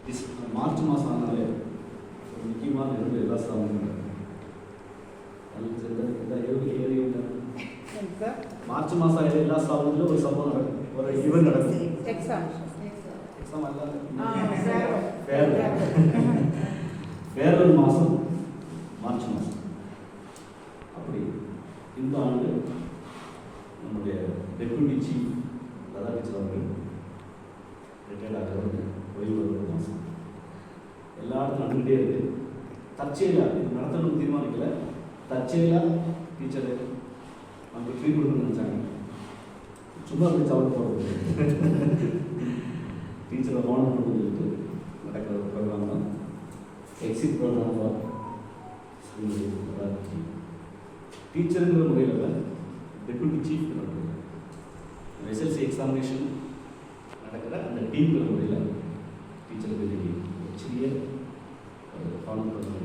March மாதம் ஆனாலே ஒரு முக்கியமான இரண்டு எல்லா ஸ்தாபனங்களும் மார்ச் மாதம் ஆகிய எல்லா ஸ்தாபனத்திலும் ஒரு சம்பவம் நடக்கும், ஒரு ஈவெண்ட் நடக்கும். எக்ஸாம் ஃபேர்வெல் மாதம் மார்ச் மாதம். அப்படி இந்த ஆண்டு நம்முடைய டெப்யூட்டி சீஃப் லதா டீச்சர் அவர்கள் ரிட்டையர்ட் ஆகிறது ஓய்வு ஒரு மாதம். எல்லா இடத்துல நடந்துகிட்டே இருக்குது. தற்செயலாக இது நடத்தணும்னு தீர்மானிக்கல, தற்செயலாக டீச்சரு நமக்கு ஃப்ரீ கொடுக்கணும்னு நினச்சாங்க. சும்மா போய் சாப்பிட போகிறது டீச்சரை ஹானர் பண்ணி சொல்லிட்டு நடக்கிற ஒரு ப்ரோக்ராம் தான் எக்ஸிட் ப்ரோக்ராம் தான். டீச்சருங்கிற முறையில் டெப்யூட்டி சீஃப் நடக்குது. எஸ்எல்சி எக்ஸாமினேஷன் நடக்கிற அந்த டீம்ங்கிற முறையில் டீச்சருக்கு சிறிய ஹானர்